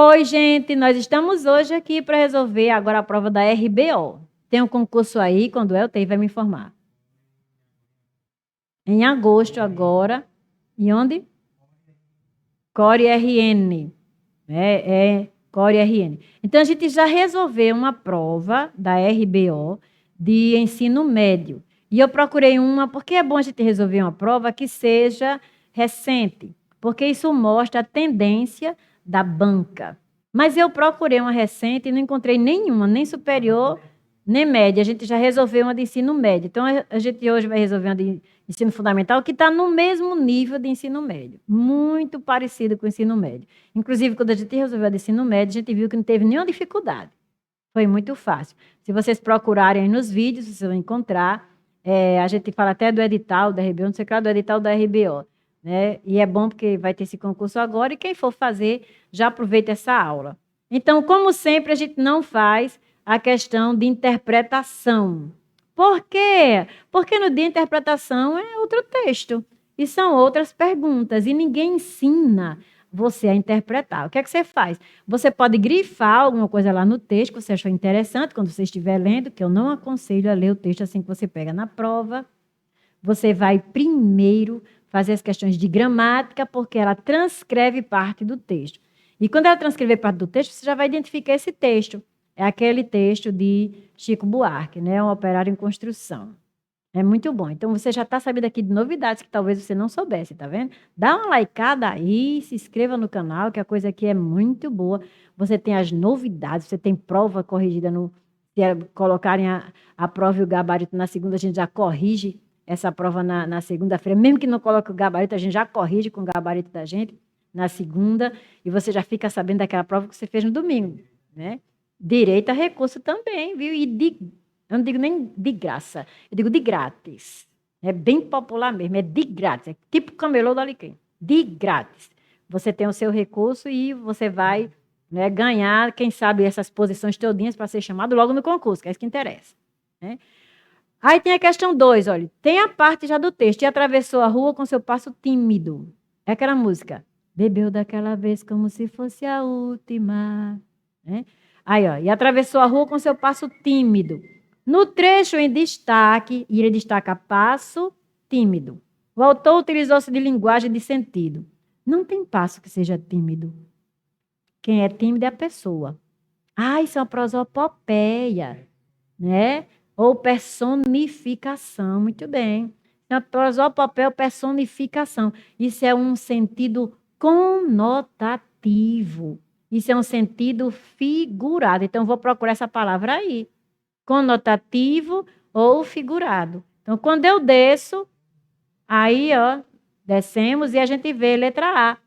Oi, gente, nós estamos hoje aqui para resolver agora a prova da RBO. Tem um concurso aí, quando é, o TI vai me informar. Em agosto agora, e onde? Core RN. Core RN. Então, a gente já resolveu uma prova da RBO de ensino médio. E eu procurei uma, porque é bom a gente resolver uma prova que seja recente, porque isso mostra a tendência da banca. Mas eu procurei uma recente e não encontrei nenhuma, nem superior, nem média. A gente já resolveu uma de ensino médio. Então, a gente hoje vai resolver uma de ensino fundamental, que está no mesmo nível de ensino médio. Muito parecido com o ensino médio. Inclusive, quando a gente resolveu a de ensino médio, a gente viu que não teve nenhuma dificuldade. Foi muito fácil. Se vocês procurarem aí nos vídeos, vocês vão encontrar. A gente fala até do edital da RBO, não sei o do edital da RBO. Né? E é bom porque vai ter esse concurso agora e quem for fazer, já aproveita essa aula. Então, como sempre, a gente não faz a questão de interpretação. Por quê? Porque no dia de interpretação é outro texto e são outras perguntas e ninguém ensina você a interpretar. O que é que você faz? Você pode grifar alguma coisa lá no texto que você achou interessante quando você estiver lendo, que eu não aconselho a ler o texto assim que você pega na prova. Você vai primeiro fazer as questões de gramática, porque ela transcreve parte do texto. E quando ela transcrever parte do texto, você já vai identificar esse texto. É aquele texto de Chico Buarque, né? Um operário em construção. É muito bom. Então, você já está sabendo aqui de novidades que talvez você não soubesse, tá vendo? Dá uma likeada aí, se inscreva no canal, que a coisa aqui é muito boa. Você tem as novidades, você tem prova corrigida no... Se colocarem a prova e o gabarito na segunda, a gente já corrige essa prova na segunda-feira. Mesmo que não coloque o gabarito, a gente já corrige com o gabarito da gente na segunda, e você já fica sabendo daquela prova que você fez no domingo, né? Direito a recurso também, viu? Eu não digo nem de graça, eu digo de grátis. É bem popular mesmo, é de grátis. É tipo camelô do Alecrim. De grátis. Você tem o seu recurso e você vai, né, ganhar, quem sabe, essas posições todinhas para ser chamado logo no concurso, que é isso que interessa. Né? Aí tem a questão 2, olha. Tem a parte já do texto. E atravessou a rua com seu passo tímido. É aquela música. Bebeu daquela vez como se fosse a última. Né? Aí, ó. E atravessou a rua com seu passo tímido. No trecho em destaque, e ele destaca passo tímido. O autor utilizou-se de linguagem de sentido. Não tem passo que seja tímido. Quem é tímido é a pessoa. Isso é uma prosopopeia, né? Ou personificação, muito bem. Então, prosopopeia ou personificação. Isso é um sentido conotativo. Isso é um sentido figurado. Então, vou procurar essa palavra aí. Conotativo ou figurado. Então, quando eu desço, aí, ó, descemos e a gente vê letra A,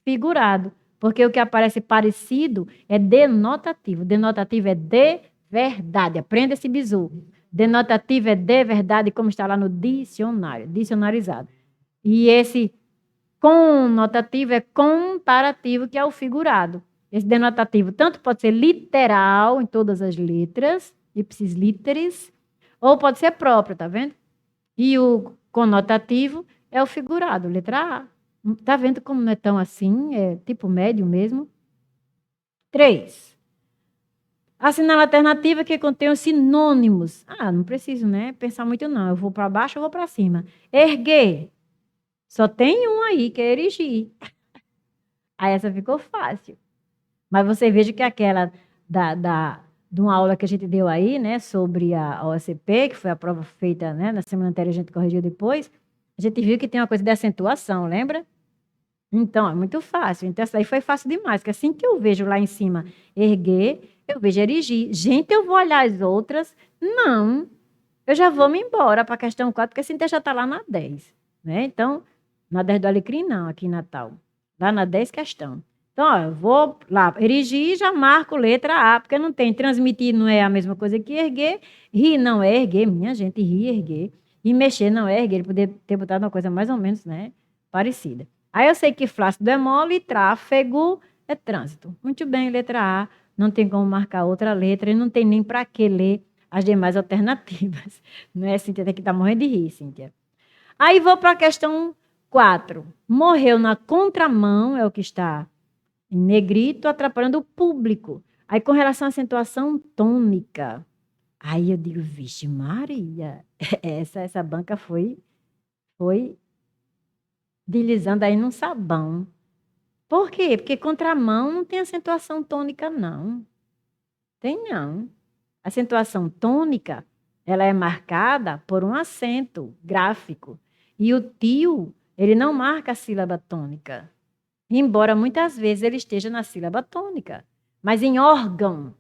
figurado. Porque o que aparece parecido é denotativo. Denotativo é de verdade. Aprenda esse bizu. Denotativo é de verdade, como está lá no dicionário, dicionarizado. E esse conotativo é comparativo, que é o figurado. Esse denotativo tanto pode ser literal, em todas as letras, ipsis literis, ou pode ser próprio, tá vendo? E o conotativo é o figurado, letra A. Tá vendo como não é tão assim? É tipo médio mesmo. 3. Assinala a alternativa que contém os sinônimos. Não preciso, né? Pensar muito não. Eu vou para baixo, eu vou para cima. Erguer. Só tem um aí, que é erigir. Aí essa ficou fácil. Mas você veja que aquela de uma aula que a gente deu aí, né, sobre a OSCP, que foi a prova feita, né, na semana anterior, a gente corrigiu depois, a gente viu que tem uma coisa de acentuação, lembra? Então, é muito fácil. Então, essa aí foi fácil demais, que assim que eu vejo lá em cima erguer, eu vejo erigir. Gente, eu vou olhar as outras? Não. Eu já vou me embora para a questão 4, porque assim já está lá na 10. Né? Então, na 10 do Alecrim, não, aqui em Natal. Lá na 10 questão. Então, ó, eu vou lá, erigir, já marco letra A, porque não tem. Transmitir não é a mesma coisa que erguer. Rir não é erguer, minha gente, rir, erguer. E mexer não é erguer. Ele poderia ter botado uma coisa mais ou menos, né, parecida. Aí eu sei que flácido é mole e tráfego é trânsito. Muito bem, letra A. Não tem como marcar outra letra e não tem nem para que ler as demais alternativas. Não é, Cíntia? Tem que estar morrendo de rir, Cíntia. Aí vou para a questão 4. Morreu na contramão, é o que está em negrito, atrapalhando o público. Aí, com relação à acentuação tônica, aí eu digo, vixe Maria, essa banca foi deslizando aí num sabão. Por quê? Porque contramão não tem acentuação tônica, não. Tem não. A acentuação tônica, ela é marcada por um acento gráfico. E o tio, ele não marca a sílaba tônica. Embora muitas vezes ele esteja na sílaba tônica. Mas em órgão,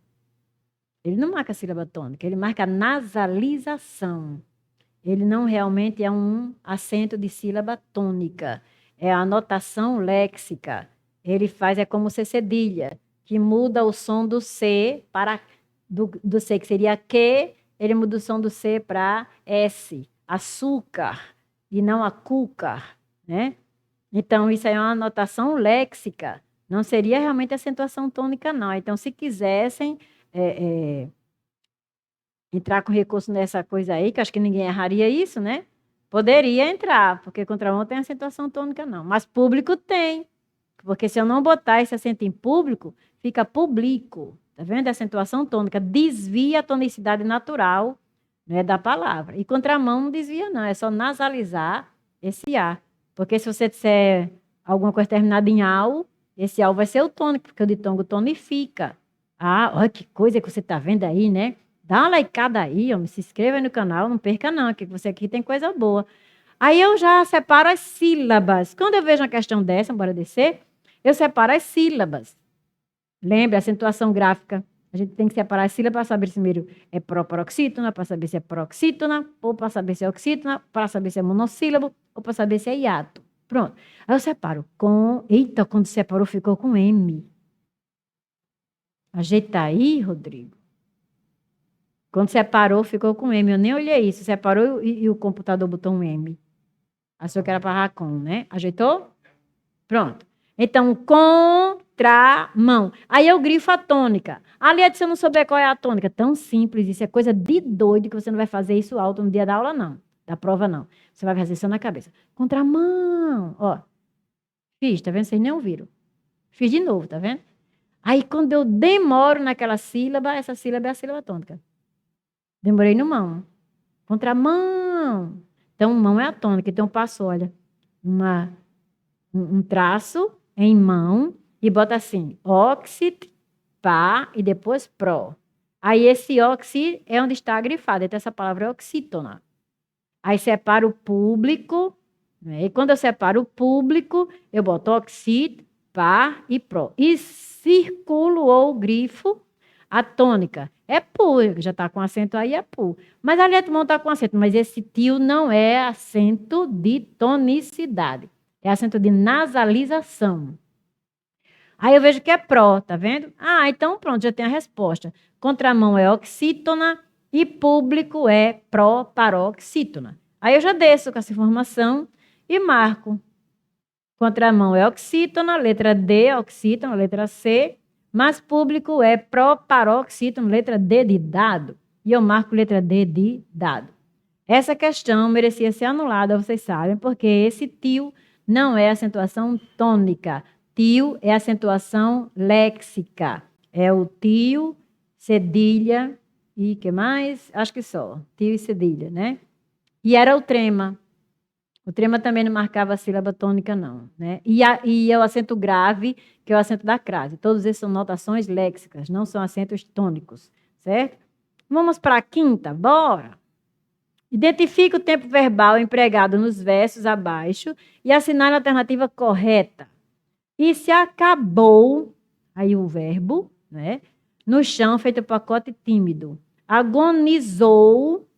ele não marca a sílaba tônica, ele marca a nasalização. Ele não realmente é um acento de sílaba tônica. É a notação léxica. Ele faz, é como C cedilha, que muda o som do C para do C, que seria Q, ele muda o som do C para S, açúcar, e não açúcar, né? Então, isso aí é uma notação léxica. Não seria realmente acentuação tônica, não. Então, se quisessem entrar com recurso nessa coisa aí, que acho que ninguém erraria isso, né? Poderia entrar, porque contramão não tem acentuação tônica, não. Mas público tem. Porque se eu não botar esse acento em público, fica público. Tá vendo? A acentuação tônica desvia a tonicidade natural, né, da palavra. E contramão não desvia, não. É só nasalizar esse A. Porque se você disser alguma coisa terminada em AU, esse AU vai ser o tônico, porque o ditongo tonifica. Ah, olha que coisa que você está vendo aí, né? Dá uma likeada aí, homem, se inscreva aí no canal, não perca não, que você aqui tem coisa boa. Aí eu já separo as sílabas. Quando eu vejo uma questão dessa, bora descer, eu separo as sílabas. Lembra, acentuação gráfica. A gente tem que separar as sílabas para saber se primeiro é proparoxítona, para saber se é paroxítona, ou para saber se é oxítona, para saber se é monossílabo, ou para saber se é hiato. Pronto. Aí eu separo com... Eita, quando separou ficou com M. Ajeita aí, Rodrigo. Quando separou, ficou com M. Eu nem olhei isso. Separou e o computador botou um M. Achou que era para Racon, né? Ajeitou? Pronto. Então, contramão. Aí eu grifo a tônica. Aliás, se eu não souber qual é a tônica, tão simples, isso é coisa de doido que você não vai fazer isso alto no dia da aula, não. Da prova, não. Você vai fazer só na cabeça. Contramão. Ó. Fiz, tá vendo? Vocês nem ouviram. Fiz de novo, tá vendo? Aí, quando eu demoro naquela sílaba, essa sílaba é a sílaba tônica. Demorei no mão. Contramão. Então, mão é a tônica. Então, eu passo, olha, um traço em mão e bota assim, oxit, pá e depois pró. Aí, esse oxi é onde está grifado. Então, essa palavra é oxítona. Aí, separo o público. Né? E quando eu separo o público, eu boto oxit, pá e pró. E circulo ou grifo a tônica. É pu, já está com acento aí, é pu. Mas a letra mão está com acento, mas esse tio não é acento de tonicidade. É acento de nasalização. Aí eu vejo que é pró, tá vendo? Ah, então pronto, já tem a resposta. Contramão é oxítona e público é proparoxítona. Aí eu já desço com essa informação e marco. Contramão é oxítona, letra D, oxítona, letra C, mas público é proparoxítona, letra D de dado. E eu marco letra D de dado. Essa questão merecia ser anulada, vocês sabem, porque esse tio não é acentuação tônica. Tio é acentuação léxica. É o tio, cedilha e que mais? Acho que só. Tio e cedilha, né? E era o trema. O trema também não marcava a sílaba tônica, não. Né? E é o acento grave, que é o acento da crase. Todos esses são notações léxicas, não são acentos tônicos, certo? Vamos para a quinta, bora! Identifique o tempo verbal empregado nos versos abaixo e assinale a alternativa correta. E se acabou, aí o verbo, né? No chão, feito pacote tímido. Agonizou,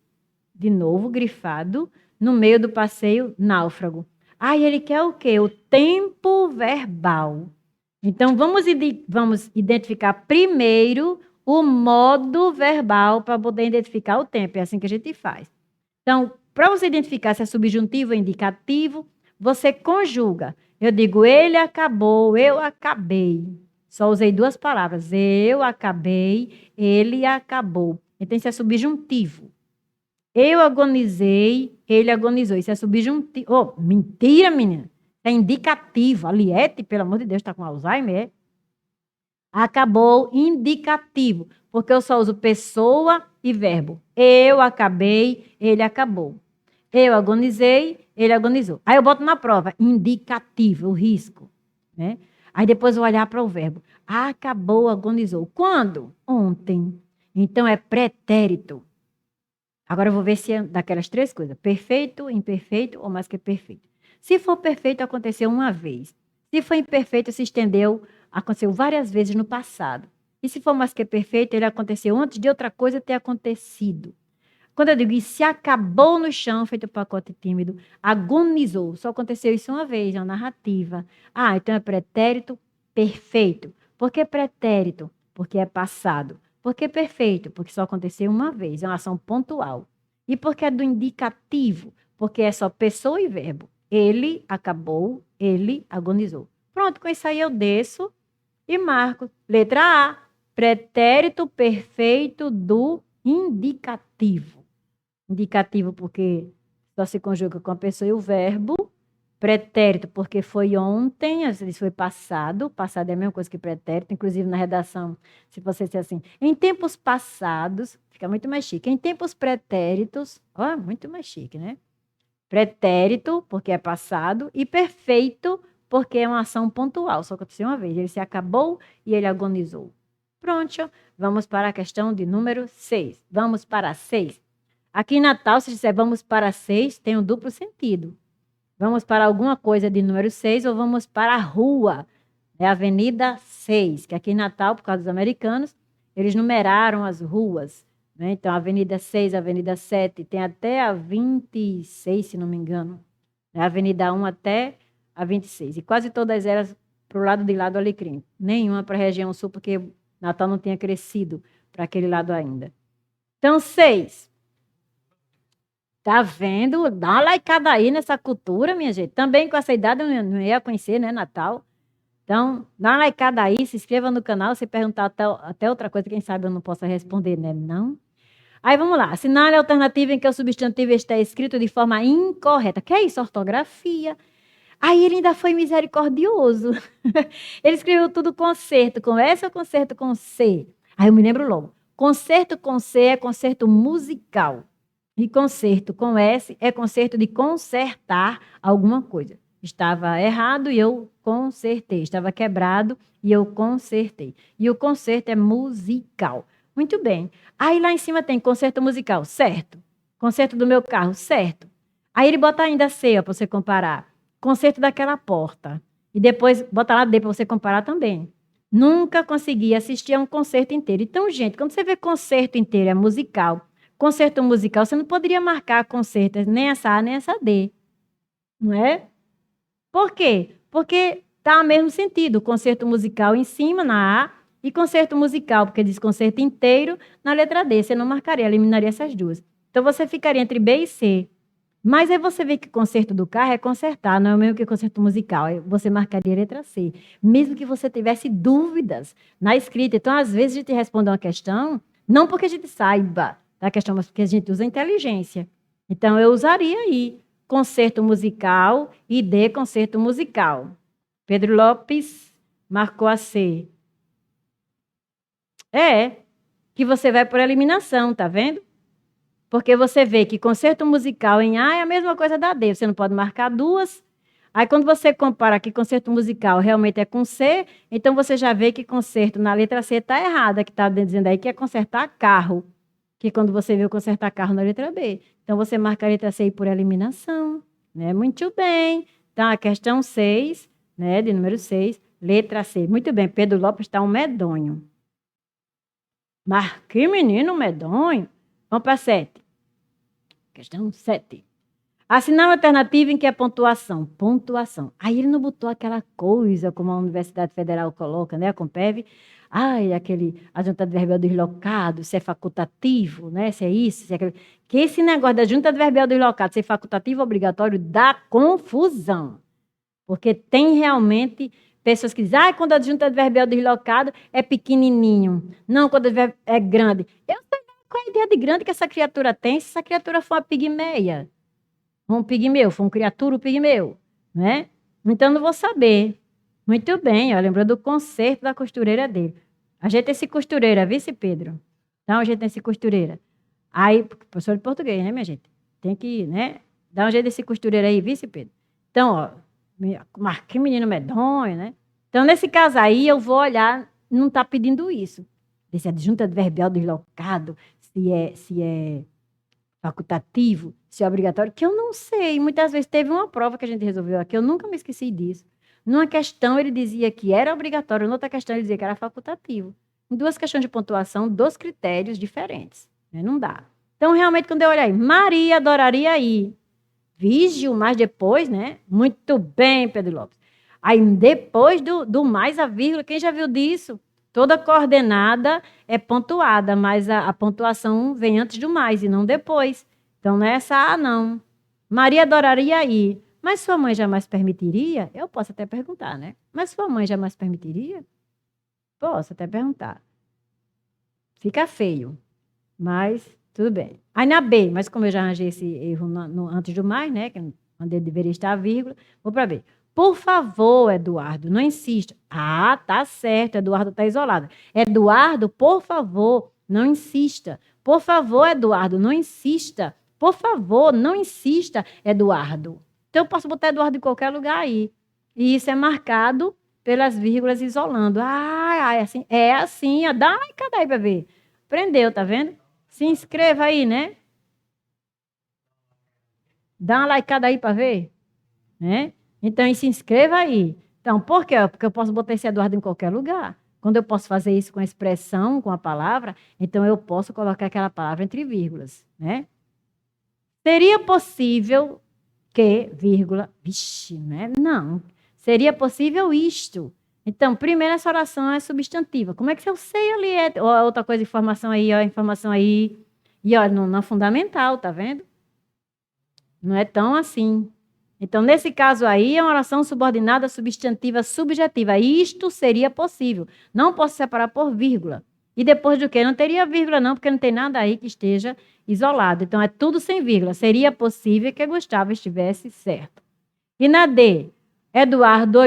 de novo, grifado, no meio do passeio, náufrago. Aí ele quer o quê? O tempo verbal. Então, vamos identificar primeiro o modo verbal para poder identificar o tempo. É assim que a gente faz. Então, para você identificar se é subjuntivo ou indicativo, você conjuga. Eu digo, ele acabou, eu acabei. Só usei duas palavras. Eu acabei, ele acabou. Então, isso é subjuntivo. Eu agonizei, ele agonizou. Isso é subjuntivo. Oh, mentira, menina. É indicativo. Aliete, pelo amor de Deus, está com Alzheimer, é? Acabou, indicativo, porque eu só uso pessoa e verbo. Eu acabei, ele acabou. Eu agonizei, ele agonizou. Aí eu boto na prova, indicativo, o risco, né? Aí depois eu olhar para o verbo. Acabou, agonizou. Quando? Ontem. Então é pretérito. Agora eu vou ver se é daquelas três coisas: perfeito, imperfeito ou mais que perfeito. Se for perfeito, aconteceu uma vez. Se for imperfeito, se estendeu, aconteceu várias vezes no passado. E se for mais que perfeito, ele aconteceu antes de outra coisa ter acontecido. Quando eu digo e se acabou no chão, feito pacote tímido, agonizou. Só aconteceu isso uma vez, é uma narrativa. Ah, então é pretérito perfeito. Por que pretérito? Porque é passado. Por que perfeito? Porque só aconteceu uma vez, é uma ação pontual. E por que é do indicativo? Porque é só pessoa e verbo. Ele acabou, ele agonizou. Pronto, com isso aí eu desço e marco. Letra A, pretérito perfeito do indicativo. Indicativo porque só se conjuga com a pessoa e o verbo. Pretérito porque foi ontem, às vezes foi passado. Passado é a mesma coisa que pretérito. Inclusive na redação, se você disser assim, em tempos passados, fica muito mais chique. Em tempos pretéritos, ó, muito mais chique, né? Pretérito porque é passado e perfeito porque é uma ação pontual. Só aconteceu uma vez. Ele se acabou e ele agonizou. Pronto, vamos para a questão de número 6. Vamos para 6. Aqui em Natal, se disser vamos para 6, tem um duplo sentido. Vamos para alguma coisa de número 6 ou vamos para a rua. É a Avenida 6, que aqui em Natal, por causa dos americanos, eles numeraram as ruas, né? Então, a Avenida 6, a Avenida 7, tem até a 26, se não me engano. A Avenida 1 até a 26. E quase todas elas para o lado de lá do Alecrim. Nenhuma para a região sul, porque Natal não tinha crescido para aquele lado ainda. Então, 6. Tá vendo? Dá uma laicada aí nessa cultura, minha gente. Também com essa idade eu não ia conhecer, né, Natal. Então, dá uma laicada aí, se inscreva no canal. Se perguntar até outra coisa, quem sabe eu não possa responder, né? Não. Aí vamos lá. Assinale a alternativa em que o substantivo está escrito de forma incorreta. Que é isso? Ortografia. Aí ele ainda foi misericordioso. Ele escreveu tudo concerto com S ou concerto com C? Aí eu me lembro logo. Concerto com C é concerto musical. E concerto com S é concerto de consertar alguma coisa. Estava errado e eu consertei. Estava quebrado e eu consertei. E o concerto é musical. Muito bem. Aí lá em cima tem concerto musical, certo. Concerto do meu carro, certo. Aí ele bota ainda C para você comparar. Concerto daquela porta. E depois bota lá D para você comparar também. Nunca consegui assistir a um concerto inteiro. Então, gente, quando você vê concerto inteiro é musical, concerto musical, você não poderia marcar concerto nem essa A nem essa D. Não é? Por quê? Porque está no mesmo sentido. Concerto musical em cima, na A, e concerto musical, porque diz concerto inteiro, na letra D. Você não marcaria, eliminaria essas duas. Então, você ficaria entre B e C. Mas aí você vê que concerto do carro é consertar, não é o mesmo que concerto musical. Aí você marcaria a letra C. Mesmo que você tivesse dúvidas na escrita. Então, às vezes, a gente responde uma questão, não porque a gente saiba da questão, mas porque a gente usa a inteligência. Então, eu usaria aí concerto musical e D, concerto musical. Pedro Lopes marcou a C. É, que você vai por eliminação, tá vendo? Porque você vê que concerto musical em A é a mesma coisa da D, você não pode marcar duas. Aí, quando você compara que concerto musical realmente é com C, então você já vê que concerto na letra C está errada, que está dizendo aí que é consertar carro. Que quando você viu consertar carro na letra B. Então, você marca a letra C por eliminação. Né? Muito bem. Então, a questão 6, né, de número 6, letra C. Muito bem, Pedro Lopes está um medonho. Mas que menino medonho. Vamos para 7. Questão 7. Assinar uma alternativa em que é pontuação. Pontuação. Aí ele não botou aquela coisa como a Universidade Federal coloca, né? A Compev. Ai, aquele adjuntado adverbial deslocado, se é facultativo, né? Se é isso, se é aquilo. Que esse negócio da adjuntado adverbial deslocado ser facultativo obrigatório dá confusão. Porque tem realmente pessoas que dizem, ah, quando a adjunto adverbial deslocado é pequenininho. Não, quando é grande. Eu sei qual é a ideia de grande que essa criatura tem, se essa criatura for uma pigmeia. Um pigmeu, for um criatura, um pigmeu, né? Então, não vou saber. Muito bem, ó, lembrou do conserto da costureira dele. Ajeita-se costureira, vice Pedro. Dá um jeito nesse costureira. Aí, professor de português, né, minha gente? Tem que, né? Dá um jeito desse costureira aí, vice Pedro. Então, ó, que menino medonho, né? Então, nesse caso aí, eu vou olhar, não está pedindo isso. Desse adjunto adverbial deslocado, se é facultativo, se é obrigatório, que eu não sei. Muitas vezes teve uma prova que a gente resolveu aqui, eu nunca me esqueci disso. Numa questão ele dizia que era obrigatório, noutra questão ele dizia que era facultativo. Em duas questões de pontuação, dois critérios diferentes. Né? Não dá. Então, realmente, quando eu olhar aí, Maria adoraria ir. Vígio, mas depois, né? Muito bem, Pedro Lopes. Aí, depois do mais a vírgula, quem já viu disso? Toda coordenada é pontuada, mas a pontuação vem antes do mais e não depois. Então, não é essa A, não. Maria adoraria ir. Mas sua mãe jamais permitiria? Eu posso até perguntar, né? Mas sua mãe jamais permitiria? Posso até perguntar. Fica feio, mas tudo bem. Aí na B, mas como eu já arranjei esse erro antes do mais, né? Onde deveria estar a vírgula, vou para B. Por favor, Eduardo, não insista. Ah, tá certo, Eduardo está isolado. Eduardo, por favor, não insista. Por favor, Eduardo, não insista. Por favor, não insista, Eduardo. Então, eu posso botar Eduardo em qualquer lugar aí. E isso é marcado pelas vírgulas isolando. É assim, ó. Dá uma marcada aí para ver. Aprendeu, tá vendo? Se inscreva aí, né? Dá uma likeada aí para ver, né? Então, e se inscreva aí. Então, por quê? Porque eu posso botar esse Eduardo em qualquer lugar. Quando eu posso fazer isso com a expressão, com a palavra, então eu posso colocar aquela palavra entre vírgulas, né? Seria possível que, vírgula, vixe, né? Não. Seria possível isto. Então, primeiro essa oração é substantiva. Como é que eu sei ali? Ó, outra coisa, informação aí, ó, informação aí. E olha, não fundamental, tá vendo? Não é tão assim. Então, nesse caso aí, é uma oração subordinada substantiva subjetiva. Isto seria possível. Não posso separar por vírgula. E depois do que? Não teria vírgula não, porque não tem nada aí que esteja isolado. Então, é tudo sem vírgula. Seria possível que Gustavo estivesse certo. E na D, Eduardo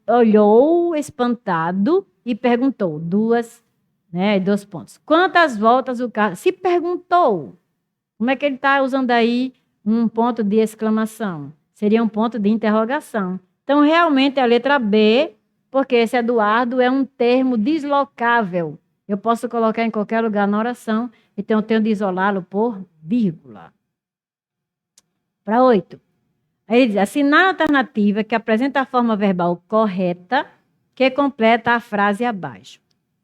olhou espantado e perguntou. Dois pontos. Quantas voltas o carro... Se perguntou. Como é que ele está usando aí um ponto de exclamação? Seria um ponto de interrogação. Então, realmente, é a letra B, porque esse Eduardo é um termo deslocável. Eu posso colocar em qualquer lugar na oração, então eu tenho de isolá-lo por vírgula. Para 8. Aí ele diz, assinar a alternativa que apresenta a forma verbal correta, que completa a frase abaixo.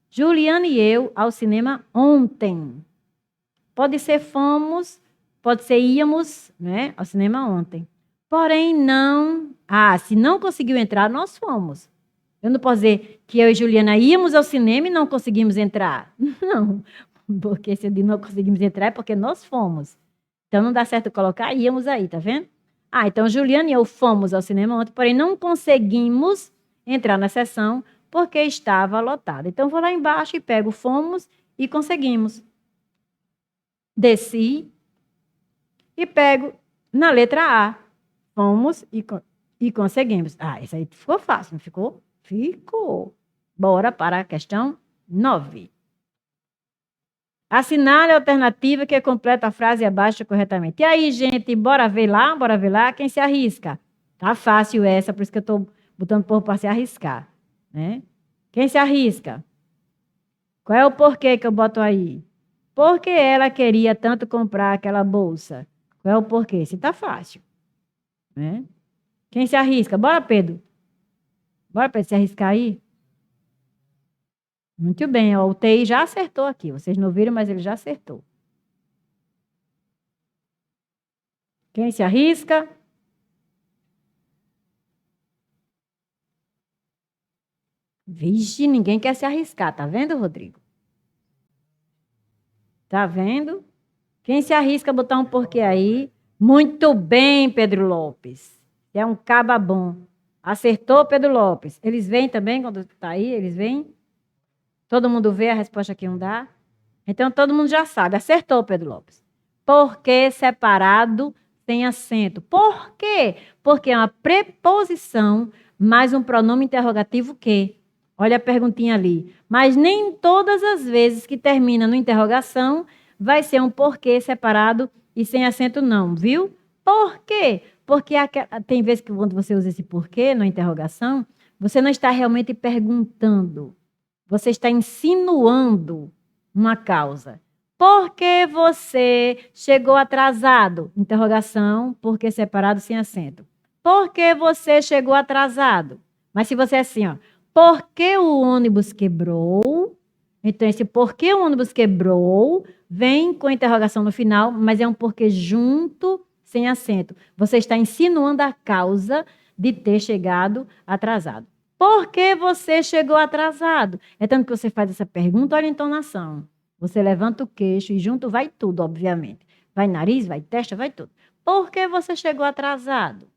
Juliana e eu ao cinema ontem. Pode ser fomos, pode ser íamos, né, ao cinema ontem. Porém, não... se não conseguiu entrar, nós fomos. Eu não posso dizer que eu e Juliana íamos ao cinema e não conseguimos entrar. Não, porque se eu digo não conseguimos entrar é porque nós fomos. Então, não dá certo colocar íamos aí, tá vendo? Então Juliana e eu fomos ao cinema ontem, porém não conseguimos entrar na sessão porque estava lotada. Então, vou lá embaixo e pego fomos e conseguimos. Desci e pego na letra A. Fomos e conseguimos. Isso aí ficou fácil, não ficou? Ficou. Bora para a questão 9. Assinale a alternativa que completa a frase abaixo corretamente. E aí, gente, bora ver lá? Quem se arrisca? Tá fácil essa, por isso que eu estou botando o povo para se arriscar. Né? Quem se arrisca? Qual é o porquê que eu boto aí? Porque ela queria tanto comprar aquela bolsa. Qual é o porquê? Se tá fácil. Né? Quem se arrisca? Bora, Pedro. Bora, Pedro, se arriscar aí? Muito bem, ó, o TI já acertou aqui. Vocês não viram, mas ele já acertou. Quem se arrisca? Vixe, ninguém quer se arriscar. Tá vendo, Rodrigo? Tá vendo? Quem se arrisca a botar um porquê aí? Muito bem, Pedro Lopes. É um caba bom. Acertou, Pedro Lopes. Eles vêm também quando está aí? Eles vêm? Todo mundo vê a resposta que um dá? Então, todo mundo já sabe. Acertou, Pedro Lopes. Por que separado sem acento? Por quê? Porque é uma preposição mais um pronome interrogativo que. Olha a perguntinha ali. Mas nem todas as vezes que termina no interrogação vai ser um porquê separado e sem acento não, viu? Por quê? Porque tem vezes que quando você usa esse porquê na interrogação, você não está realmente perguntando. Você está insinuando uma causa. Por que você chegou atrasado? Interrogação, porquê separado sem acento. Por que você chegou atrasado? Mas se você é assim, ó, por que o ônibus quebrou? Então, esse porquê o ônibus quebrou vem com interrogação no final, mas é um porquê junto, sem acento. Você está insinuando a causa de ter chegado atrasado. Por que você chegou atrasado? É tanto que você faz essa pergunta, olha a entonação. Você levanta o queixo e junto vai tudo, obviamente. Vai nariz, vai testa, vai tudo. Por que você chegou atrasado?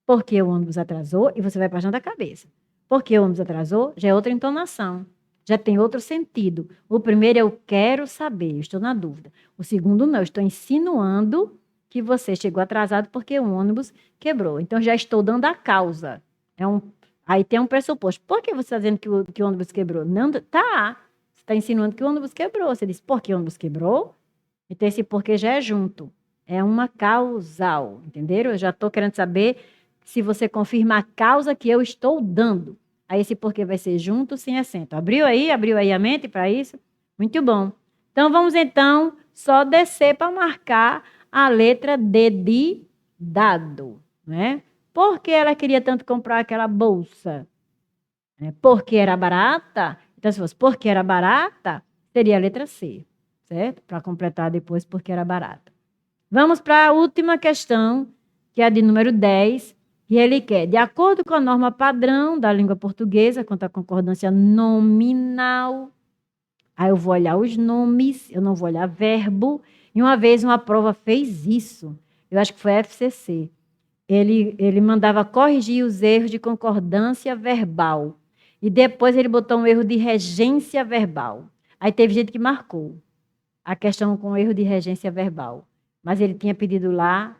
Porque o ônibus atrasou e você vai para a cabeça. Porque o ônibus atrasou, já é outra entonação. Já tem outro sentido. O primeiro é eu quero saber, eu estou na dúvida. O segundo não, eu estou insinuando que você chegou atrasado porque o ônibus quebrou. Então, já estou dando a causa. Aí tem um pressuposto. Por que você está dizendo que o ônibus quebrou? Não, tá. Você está insinuando que o ônibus quebrou. Você diz, por que o ônibus quebrou? Então, esse porquê já é junto. É uma causal, entenderam? Eu já estou querendo saber se você confirma a causa que eu estou dando. Aí esse porquê vai ser junto, sem acento. Abriu aí a mente para isso? Muito bom. Então, vamos então só descer para marcar a letra D de dado, né? Por que ela queria tanto comprar aquela bolsa? Porque era barata? Então, se fosse porque era barata, seria a letra C, certo? Para completar depois porque era barata. Vamos para a última questão, que é a de número 10, e ele quer, de acordo com a norma padrão da língua portuguesa, quanto à concordância nominal, aí eu vou olhar os nomes, eu não vou olhar verbo, e uma vez uma prova fez isso, eu acho que foi a FCC, ele mandava corrigir os erros de concordância verbal, e depois ele botou um erro de regência verbal. Aí teve gente que marcou a questão com erro de regência verbal. Mas ele tinha pedido lá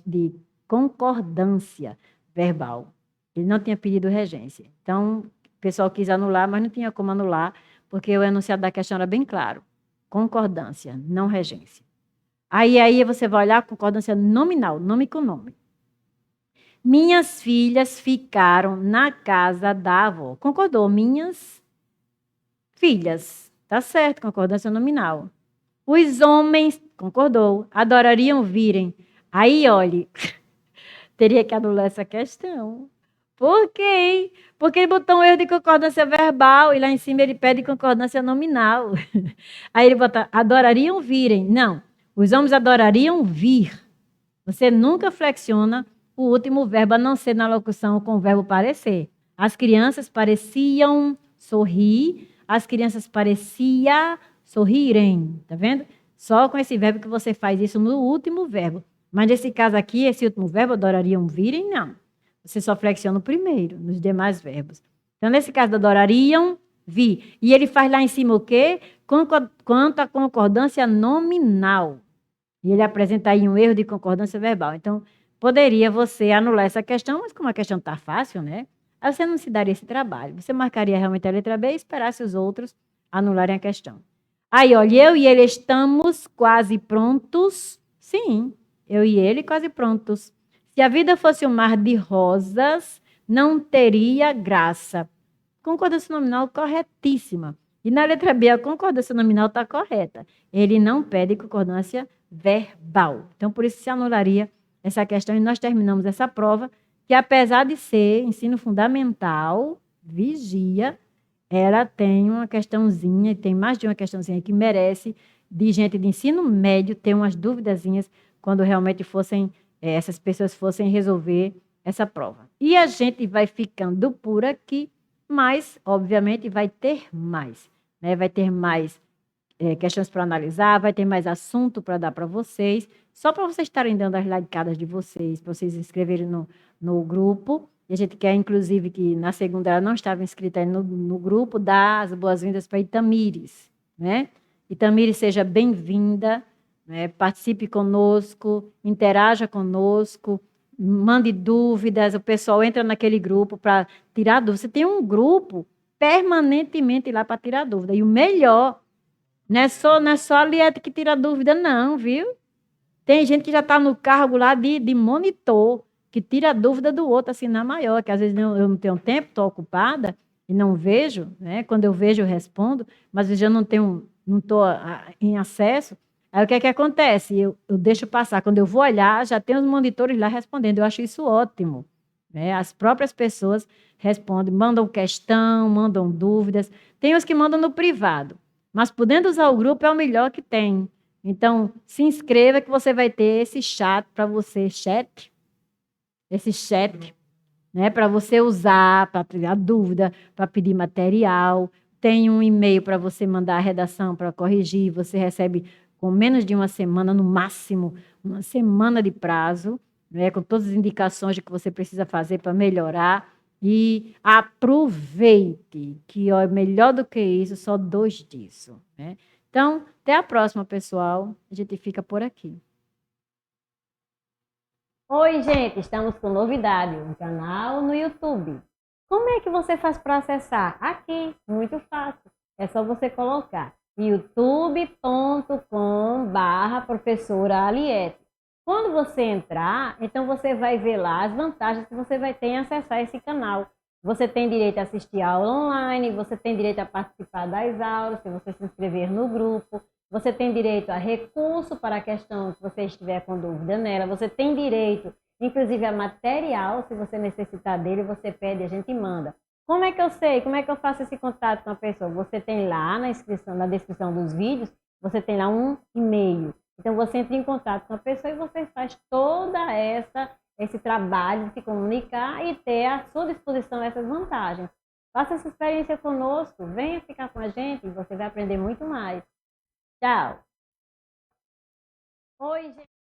de concordância verbal. Ele não tinha pedido regência. Então, o pessoal quis anular, mas não tinha como anular, porque o enunciado da questão era bem claro. Concordância, não regência. Aí você vai olhar a concordância nominal, nome com nome. Minhas filhas ficaram na casa da avó. Concordou? Minhas filhas. Tá certo, concordância nominal. Os homens, concordou, adorariam virem. Aí, olhe, teria que anular essa questão. Por quê? Porque ele botou um erro de concordância verbal e lá em cima ele pede concordância nominal. Aí ele bota, adorariam virem. Não, os homens adorariam vir. Você nunca flexiona o último verbo, a não ser na locução com o verbo parecer. As crianças pareciam sorrir, as crianças pareciam sorrirem, tá vendo? Só com esse verbo que você faz isso no último verbo. Mas nesse caso aqui, esse último verbo, adorariam virem, não. Você só flexiona o primeiro, nos demais verbos. Então, nesse caso, adorariam vir. E ele faz lá em cima o quê? Quanto à concordância nominal. E ele apresenta aí um erro de concordância verbal. Então, poderia você anular essa questão, mas como a questão está fácil, né? Aí você não se daria esse trabalho. Você marcaria realmente a letra B e esperasse os outros anularem a questão. Aí, olha, eu e ele estamos quase prontos. Sim, eu e ele quase prontos. Se a vida fosse um mar de rosas, não teria graça. Concordância nominal corretíssima. E na letra B, a concordância nominal está correta. Ele não pede concordância verbal. Então, por isso se anularia essa questão e nós terminamos essa prova, que apesar de ser ensino fundamental, vigia, ela tem uma questãozinha, e tem mais de uma questãozinha que merece de gente de ensino médio ter umas duvidazinhas quando realmente essas pessoas fossem resolver essa prova. E a gente vai ficando por aqui, mas, obviamente, vai ter mais. Né? Vai ter mais questões para analisar, vai ter mais assunto para dar para vocês, só para vocês estarem dando as likeadas de vocês, para vocês se inscreverem no grupo. E a gente quer, inclusive, que na segunda ela não estava inscrita no grupo, dar as boas-vindas para Itamires. Né? Itamires, seja bem-vinda, né? Participe conosco, interaja conosco, mande dúvidas, o pessoal entra naquele grupo para tirar dúvidas. Você tem um grupo permanentemente lá para tirar dúvida. E o melhor, não é só a Liette que tira dúvida, não, viu? Tem gente que já está no cargo lá de monitor, que tira a dúvida do outro, assim, na maior, que às vezes eu não tenho tempo, estou ocupada e não vejo, né? Quando eu vejo, eu respondo, mas às vezes eu não estou em acesso. Aí o que é que acontece? Eu deixo passar. Quando eu vou olhar, já tem os monitores lá respondendo. Eu acho isso ótimo. Né? As próprias pessoas respondem, mandam questão, mandam dúvidas. Tem os que mandam no privado, mas podendo usar o grupo é o melhor que tem. Então, se inscreva que você vai ter esse esse chat, né, para você usar, para tirar dúvida, para pedir material. Tem um e-mail para você mandar a redação para corrigir. Você recebe com menos de uma semana, no máximo, uma semana de prazo, né, com todas as indicações de que você precisa fazer para melhorar. E aproveite, que ó, melhor do que isso, só 2 disso. Né? Então, até a próxima, pessoal. A gente fica por aqui. Oi, gente, estamos com novidade, um canal no YouTube. Como é que você faz para acessar? Aqui, muito fácil. É só você colocar youtube.com/professora Aliette. Quando você entrar, então você vai ver lá as vantagens que você vai ter em acessar esse canal. Você tem direito a assistir aula online, você tem direito a participar das aulas, se você se inscrever no grupo. Você tem direito a recurso para a questão que você estiver com dúvida nela. Você tem direito, inclusive, a material. Se você necessitar dele, você pede, a gente manda. Como é que eu sei? Como é que eu faço esse contato com a pessoa? Você tem lá na inscrição, na descrição dos vídeos, você tem lá um e-mail. Então, você entra em contato com a pessoa e você faz toda esse trabalho de se comunicar e ter à sua disposição essas vantagens. Faça essa experiência conosco, venha ficar com a gente e você vai aprender muito mais. Tchau! Oi, gente!